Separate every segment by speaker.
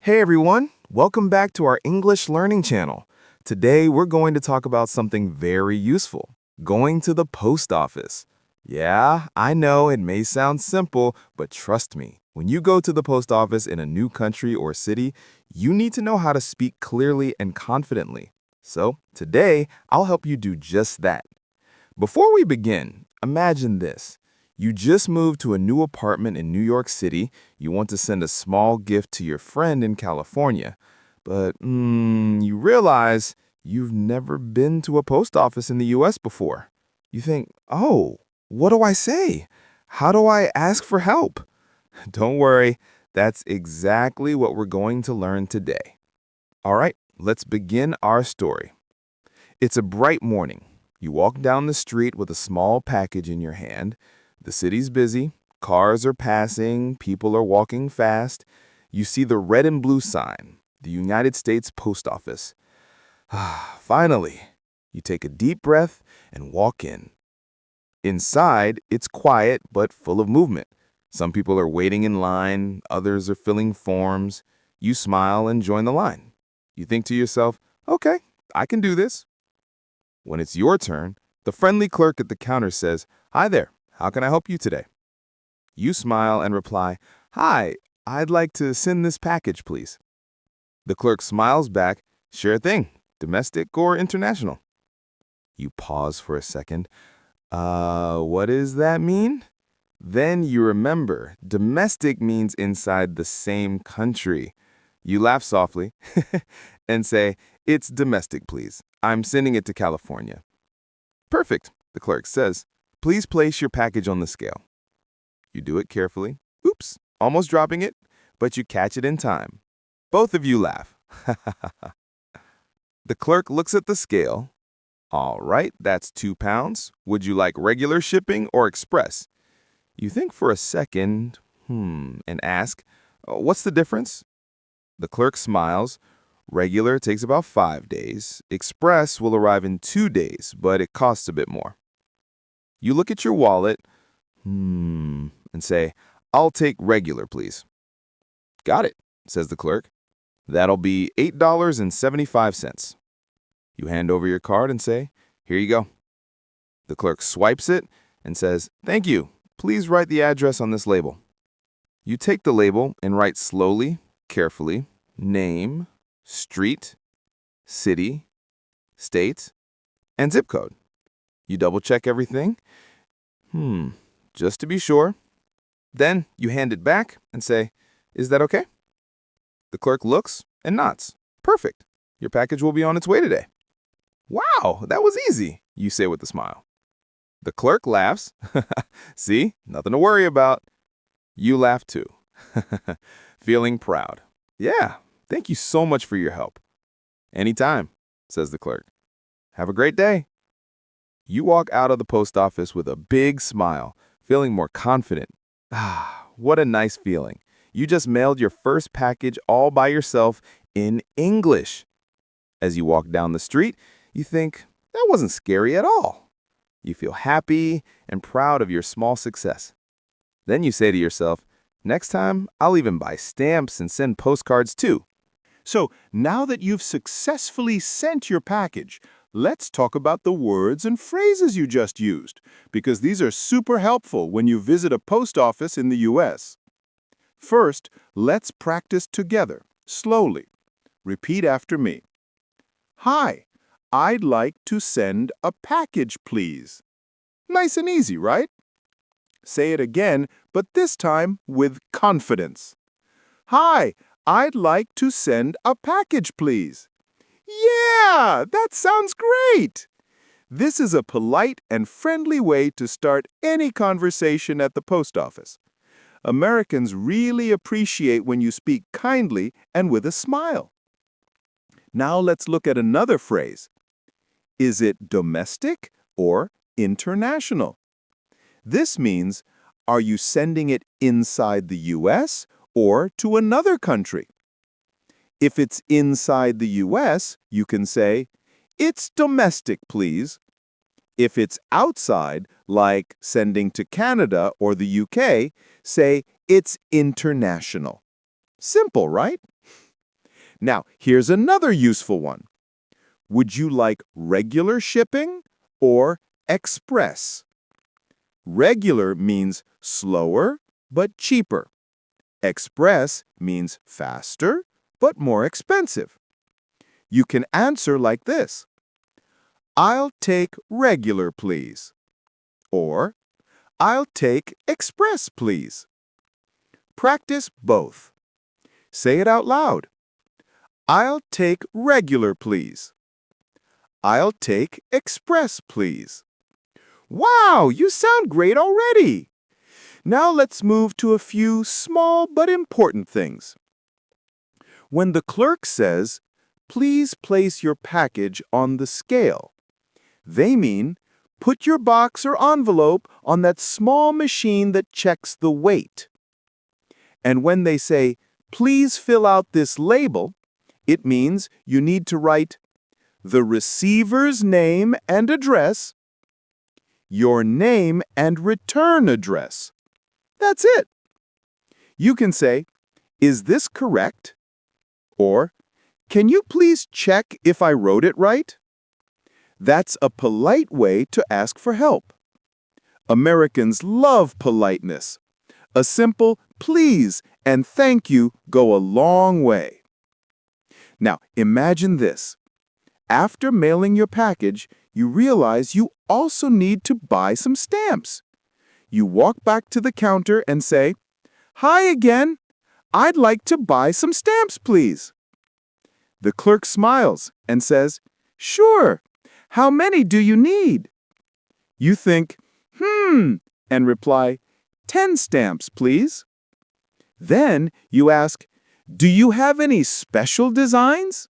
Speaker 1: Hey everyone, welcome back to our English learning channel. Today we're going to talk about something very useful, going to the post office. Yeah, I know it may sound simple, but trust me, when you go to the post office in a new country or city, you need to know how to speak clearly and confidently. So today, I'll help you do just that. Before we begin, imagine this. You just moved to a new apartment in New York City. You want to send a small gift to your friend in California. But you realize you've never been to a post office in the US before. You think, oh, what do I say? How do I ask for help? Don't worry, that's exactly what we're going to learn today. All right, let's begin our story. It's a bright morning. You walk down the street with a small package in your hand. The city's busy. Cars are passing. People are walking fast. You see the red and blue sign, the United States Post Office. Finally, you take a deep breath and walk in. Inside, it's quiet but full of movement. Some people are waiting in line. Others are filling forms. You smile and join the line. You think to yourself, okay, I can do this. When it's your turn, the friendly clerk at the counter says, "Hi there, how can I help you today?" You smile and reply, "Hi, I'd like to send this package, please." The clerk smiles back, "Sure thing, domestic or international?" You pause for a second. What does that mean?" Then you remember, domestic means inside the same country. You laugh softly and say, "It's domestic, please. I'm sending it to California." "Perfect," the clerk says. "Please place your package on the scale." You do it carefully. Oops, almost dropping it, but you catch it in time. Both of you laugh. The clerk looks at the scale. "All right, that's 2 pounds. Would you like regular shipping or express?" You think for a second, and ask, "What's the difference?" The clerk smiles. "Regular takes about 5 days. Express will arrive in 2 days, but it costs a bit more." You look at your wallet, and say, "I'll take regular, please." "Got it," says the clerk. "That'll be $8.75. You hand over your card and say, "Here you go." The clerk swipes it and says, "Thank you. Please write the address on this label." You take the label and write slowly, carefully, name, street, city, state, and zip code. You double-check everything. Just to be sure. Then you hand it back and say, "Is that okay?" The clerk looks and nods. "Perfect. Your package will be on its way today." "Wow, that was easy," you say with a smile. The clerk laughs. "See, nothing to worry about." You laugh too, feeling proud. "Yeah, thank you so much for your help." "Anytime," says the clerk. "Have a great day." You walk out of the post office with a big smile, feeling more confident. What a nice feeling. You just mailed your first package all by yourself in English. As you walk down the street, you think, that wasn't scary at all. You feel happy and proud of your small success. Then you say to yourself, next time, I'll even buy stamps and send postcards too.
Speaker 2: So now that you've successfully sent your package, let's talk about the words and phrases you just used, because these are super helpful when you visit a post office in the US. First, let's practice together, slowly. Repeat after me. Hi, I'd like to send a package, please. Nice and easy, right? Say it again, but this time with confidence. Hi, I'd like to send a package, please. Yeah, that sounds great! This is a polite and friendly way to start any conversation at the post office. Americans really appreciate when you speak kindly and with a smile. Now let's look at another phrase. Is it domestic or international? This means, are you sending it inside the US or to another country? If it's inside the US, you can say, it's domestic, please. If it's outside, like sending to Canada or the UK, say, it's international. Simple, right? Now, here's another useful one. Would you like regular shipping or express? Regular means slower but cheaper. Express means faster but more expensive. You can answer like this. I'll take regular, please. Or, I'll take express, please. Practice both. Say it out loud. I'll take regular, please. I'll take express, please. Wow, you sound great already! Now let's move to a few small but important things. When the clerk says, please place your package on the scale, they mean put your box or envelope on that small machine that checks the weight. And when they say, please fill out this label, it means you need to write the receiver's name and address, your name and return address. That's it. You can say, is this correct? Or, can you please check if I wrote it right? That's a polite way to ask for help. Americans love politeness. A simple please and thank you go a long way. Now, imagine this. After mailing your package, you realize you also need to buy some stamps. You walk back to the counter and say, "Hi again. I'd like to buy some stamps, please." The clerk smiles and says, "Sure. How many do you need?" You think, and reply, 10 stamps, please. Then you ask, do you have any special designs?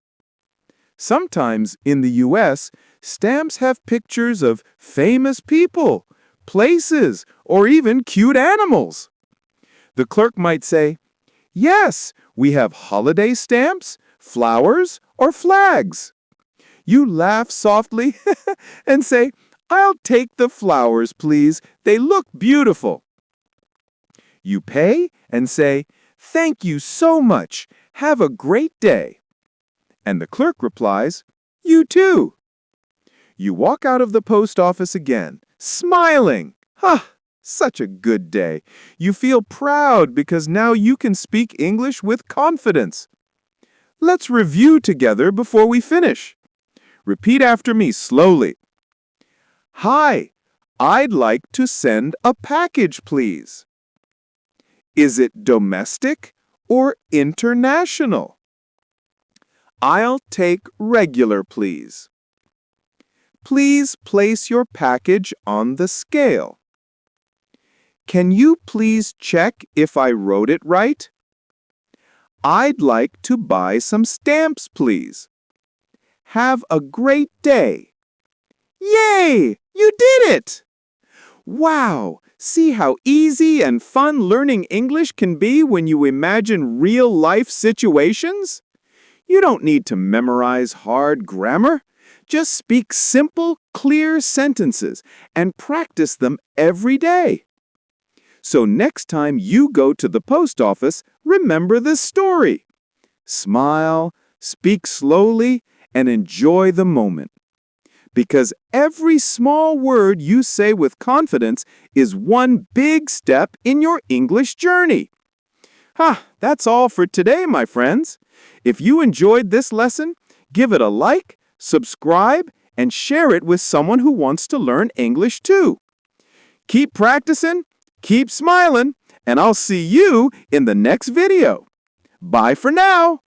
Speaker 2: Sometimes in the US, stamps have pictures of famous people, places, or even cute animals. The clerk might say, yes, we have holiday stamps, flowers, or flags. You laugh softly and say, I'll take the flowers, please. They look beautiful. You pay and say, thank you so much. Have a great day. And the clerk replies, you too. You walk out of the post office again, smiling. Such a good day. You feel proud because now you can speak English with confidence. Let's review together before we finish. Repeat after me slowly. Hi, I'd like to send a package, please. Is it domestic or international? I'll take regular, please. Please place your package on the scale. Can you please check if I wrote it right? I'd like to buy some stamps, please. Have a great day. Yay! You did it! Wow! See how easy and fun learning English can be when you imagine real-life situations? You don't need to memorize hard grammar. Just speak simple, clear sentences and practice them every day. So next time you go to the post office, remember this story. Smile, speak slowly, and enjoy the moment. Because every small word you say with confidence is one big step in your English journey. That's all for today, my friends. If you enjoyed this lesson, give it a like, subscribe, and share it with someone who wants to learn English too. Keep practicing, keep smiling, and I'll see you in the next video. Bye for now.